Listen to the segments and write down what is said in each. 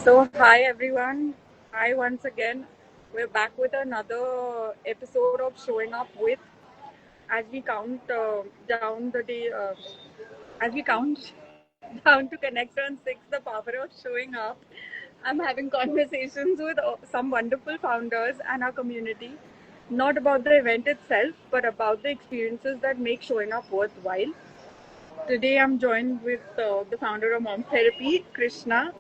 So, hi everyone. Hi once again. We're back with another episode of Showing Up with. As we count down the day, as we count down to Connection 6, the power of showing up, I'm having conversations with some wonderful founders and our community. Not about the event itself, but about the experiences that make showing up worthwhile. Today, I'm joined with the founder of Mom Therapy, Krishna.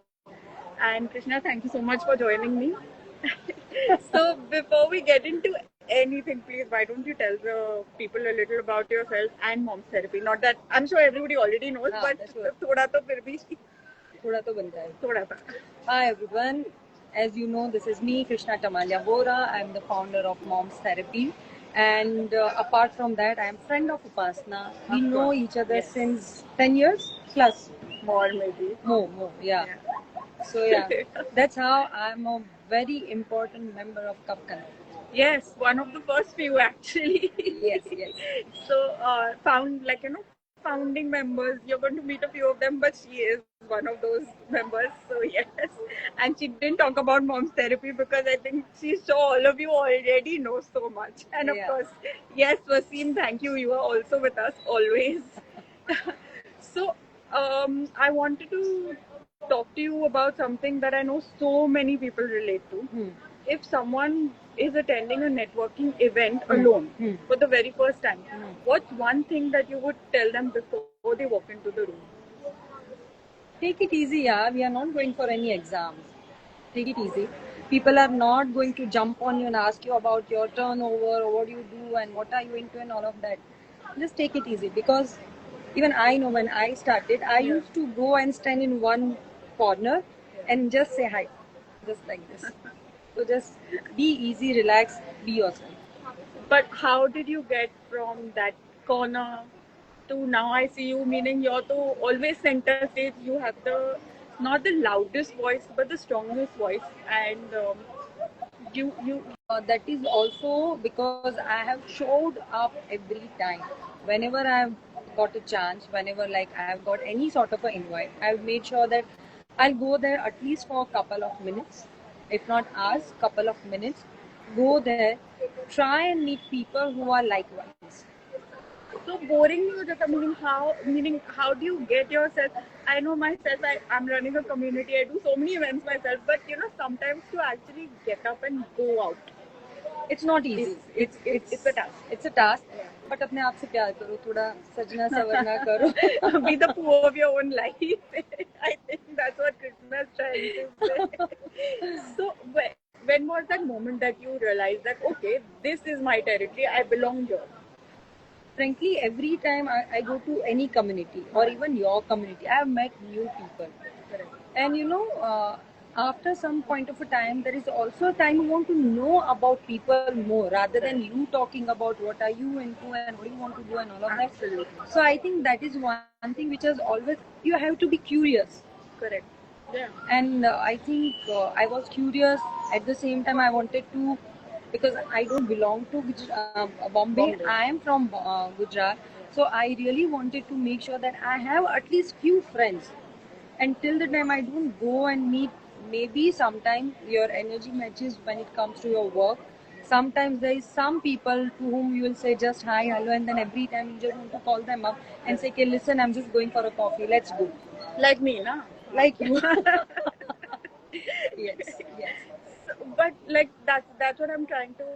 And Krishna, thank you so much for joining me. So, before we get into anything, please, why don't you tell the people a little about yourself and Mom's Therapy? Not that I'm sure everybody already knows, but sure. थोड़ा तो फिर भी थोड़ा तो बनता है. थोड़ा सा. Hi everyone. As you know, this is me, Krishna Tamalia Bora. I'm the founder of Mom's Therapy. And apart from that, I'm friend of Upasna. We Of know course. each other Yes. since 10 years plus. More maybe. More, yeah. So yeah, that's how I'm a very important member of Cup Connect. Yes, one of the first few actually. Yes. So, found like founding members. You're going to meet a few of them, but she is one of those members. So yes, and she didn't talk about Mom's Therapy because I think she's sure all of you already know so much. And of Yeah. course, yes, Wasim, thank you. You are also with us always. So, I wanted to talk to you about something that I know so many people relate to. If someone is attending a networking event alone for the very first time, what's one thing that you would tell them before they walk into the room? Take it easy, yeah. We are not going for any exams. Take it easy. People are not going to jump on you and ask you about your turnover or what you do and what are you into and all of that. Just take it easy because even I know when I started, I used to go and stand in one corner and just say hi, just like this. So just be easy, relax, be yourself. But how did you get from that corner to now I see you, meaning you're to always center stage, you have the not the loudest voice but the strongest voice, and you That is also because I have showed up every time. Whenever I have got a chance, whenever like I have got any sort of an invite, I've made sure that I'll go there at least for a couple of minutes, if not hours, couple of minutes. Go there, try and meet people who are likewise. so boring हो जाता, meaning how do you get yourself? I know myself, I'm running a community, I do so many events myself, but sometimes to actually get up and go out, It's not easy. it's a task. It's a task. But अपने आप से प्यार करो, थोड़ा सजना सवरना करो. Be the poo of your own life. I think that's what Krishna is trying to say. So, when was that moment that you realized that, okay, this is my territory, I belong here? Frankly, every time I go to any community or even your community, I have met new people. And after some point of a time, there is also a time you want to know about people more rather than you talking about what are you into and what do you want to do and all of that. Absolutely. So I think that is one thing which has always, you have to be curious. Correct. Yeah. And I think I was curious. At the same time, I wanted to, because I don't belong to Bombay. I am from Gujarat, so I really wanted to make sure that I have at least few friends. And till the time I don't go and meet, maybe sometimes your energy matches when it comes to your work. Sometimes there is some people to whom you will say just hi, hello, and then every time you just want to call them up and say, okay, listen, I'm just going for a coffee. Let's go. Like me, na? Like you. Yes. But like that's what I'm trying to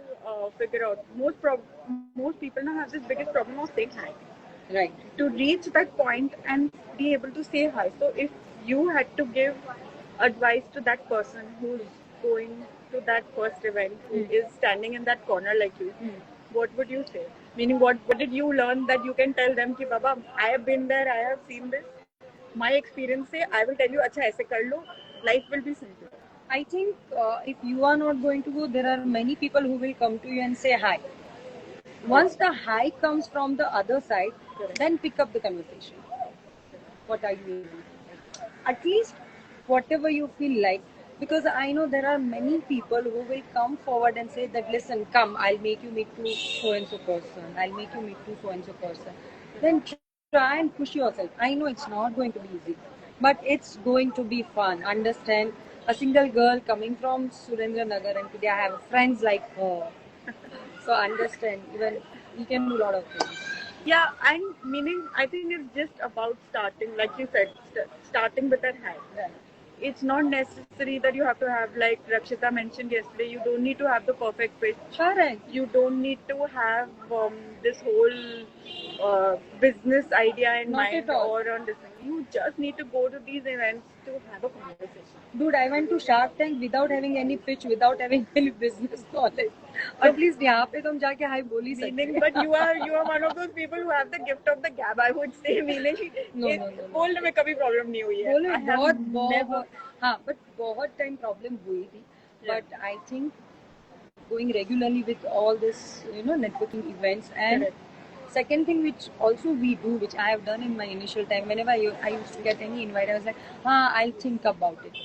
figure out. Most people now have this biggest problem of saying hi. Right. To reach that point and be able to say hi. So if you had to give advice to that person who's going to that first event, who is standing in that corner like you, what would you say? Meaning, what did you learn that you can tell them, ki Baba, I have been there, I have seen this. My experience say, I will tell you, अच्छा ऐसे कर लो, life will be simpler. I think if you are not going to go, there are many people who will come to you and say hi. Once the hi comes from the other side, then pick up the conversation. What are you doing? At least whatever you feel like. Because I know there are many people who will come forward and say that, listen, come, I'll make you meet to so and so person. I'll make you meet to so and so person. Then try and push yourself. I know it's not going to be easy, but it's going to be fun. Understand? a single girl coming from Surendranagar, and today I have friends like her. So understand, even we can do a lot of things. Yeah, and meaning I think it's just about starting, like you said, starting with that hand. Right. It's not necessary that you have to have, like Rakshita mentioned yesterday, you don't need to have the perfect pitch. Correct. You don't need to have this whole business idea in Not mind at all. or on this thing. You just need to go to these events to have a conversation. Dude, I went to Shark Tank without having any pitch, without having any business knowledge. At least यहाँ पे तुम जाके high बोल ही सकते Meaning, but you are one of those people who have the gift of the gab. I would say, meaning, No. बोलने में कभी problem नहीं हुई है. बोले I have बहुत never. बहुत हाँ, but बहुत time problem हुई थी. But I think going regularly with all this, networking events, and Correct. second thing which also we do, which I have done in my initial time, whenever I used to get any invite, I was like, I'll think about it.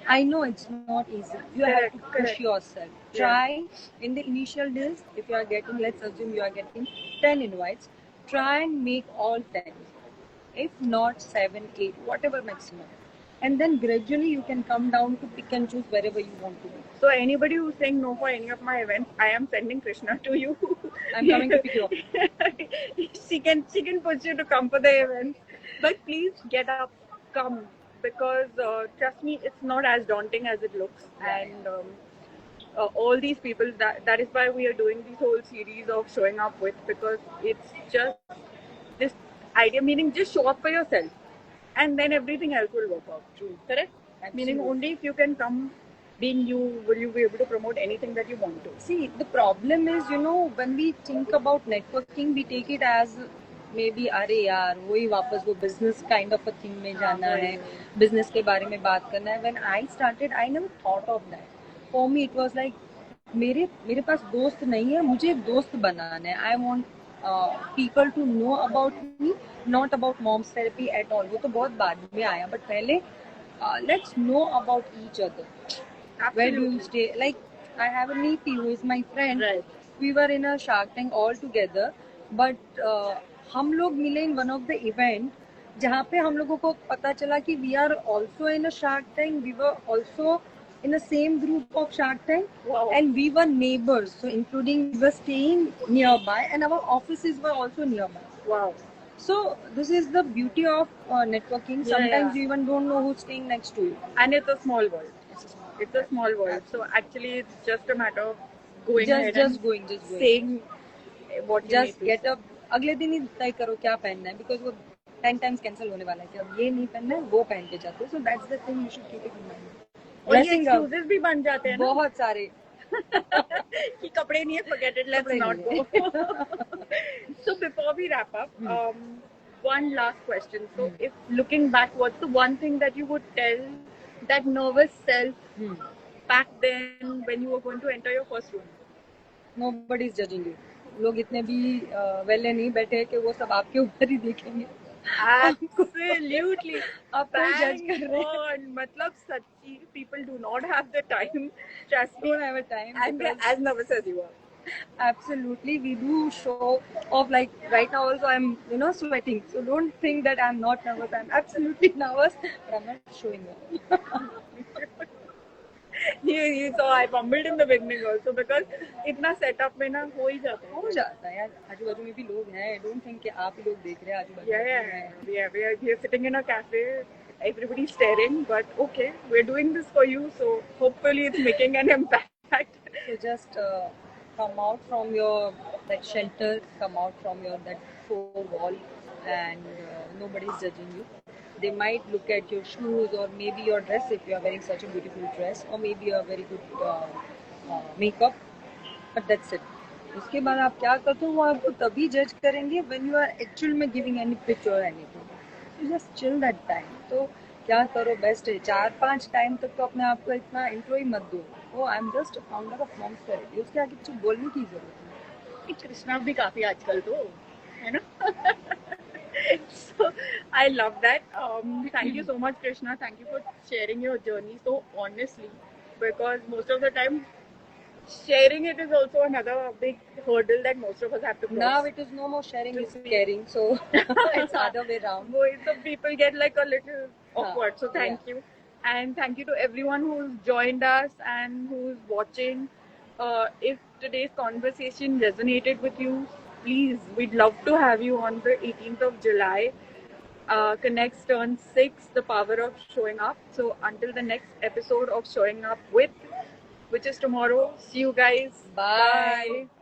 I know it's not easy. You have to push Correct. yourself. Yeah. Try in the initial days, if you are getting, let's assume you are getting 10 invites, try and make all 10. If not 7, 8, whatever maximum. And then gradually you can come down to pick and choose wherever you want to be. So anybody who's saying no for any of my events, I am sending Krishna to you. I'm coming to pick you up. she can push you to come for the events, but please get up, come, because trust me, it's not as daunting as it looks. And all these people, that is why we are doing this whole series of showing up with, because it's just this idea, meaning just show up for yourself, and then everything else will work out. True. Correct? Meaning Absolutely. only if you can come being you, will you be able to promote anything that you want to. See, the problem is, when we think about networking, we take it as maybe अरे यार वही वापस वो business kind of a thing में जाना है, business के बारे में बात करना है. When I started, I never thought of that. For me, it was like मेरे पास दोस्त नहीं है, मुझे एक दोस्त बनाना है. I want people to know about me, not about mom's therapy at all. वो तो बहुत बाद में आया, but पहले let's know about each other. Where do you stay? Like, I have a Neeti who is my friend. Right. We were in a Shark Tank all together, but हम लोग मिले in one of the event जहाँ पे हम लोगों को पता चला कि we are also in a Shark Tank. We were also in the same group of Shark Tank. Wow. And we were neighbors. So including we were staying nearby and our offices were also nearby. Wow. So this is the beauty of networking. Sometimes you even don't know who's staying next to you. And it's a small world. It's a small world. So actually, it's just a matter of going ahead just and going. saying what you Just need to get say. up. अगले दिन ही तय करो क्या पहनना है, because वो 10 times cancel होने वाला है कि अब ये नहीं पहनना है, वो पहन के जाते हो. So that's the thing you should keep it in mind. और ये Dressing up, excuses भी बन जाते हैं ना बहुत सारे. कि कपड़े नहीं है, forget it, let's कपड़े not नहीं go. So before we wrap up, one last question. So if looking back, what's the one thing that you would tell that nervous self back then when you were going to enter your first room? Nobody is judging you. लोग इतने भी वेले नहीं बैठे कि वो सब आपके ऊपर ही देखेंगे. Absolutely. आपको ही जज कर रहे हैं. Bang on. मतलब सच्ची, people do not have the time. Trust me. Don't have a time. And they're because- as nervous as you are. Absolutely, we do show off. Like right now, also I'm sweating. So don't think that I'm not nervous. I'm absolutely nervous, but I'm not showing it. You saw I fumbled in the beginning also because इतना setup में ना हो ही जाता है. हो जाता है यार. आजू बाजू में भी लोग हैं. Don't think कि आप ही लोग देख रहे हैं आजू बाजू. Yeah. We are sitting in a cafe. Everybody's staring, but okay, we're doing this for you. So hopefully it's making an impact. So just come out from your that shelter. Come out from your that four wall, and nobody's judging you. They might look at your shoes or maybe your dress if you are wearing such a beautiful dress, or maybe a very good makeup, but that's it. उसके बाद आप क्या करते हो वो आपको तभी जज करेंगे when you are actual में giving any pitch or anything. You just chill that time. तो क्या करो बेस्ट है 4-5 टाइम तक तो अपने आप को इतना इंट्रो ही मत दो. Oh I am just founder of Moms Therapy. उसके आगे कुछ बोलने की जरूरत नहीं. कृष्णा भी काफी आजकल तो है ना. So I love that. Thank you so much, Krishna. Thank you for sharing your journey so honestly, because most of the time sharing it is also another big hurdle that most of us have to cross. Now it is no more sharing, it's caring. So it's other way around. So people get like a little awkward. So thank you. And thank you to everyone who's joined us and who's watching. If today's conversation resonated with you, please, we'd love to have you on the 18th of July. Connects turn 6, the power of showing up. So until the next episode of Showing Up with, which is tomorrow, see you guys. Bye. Bye.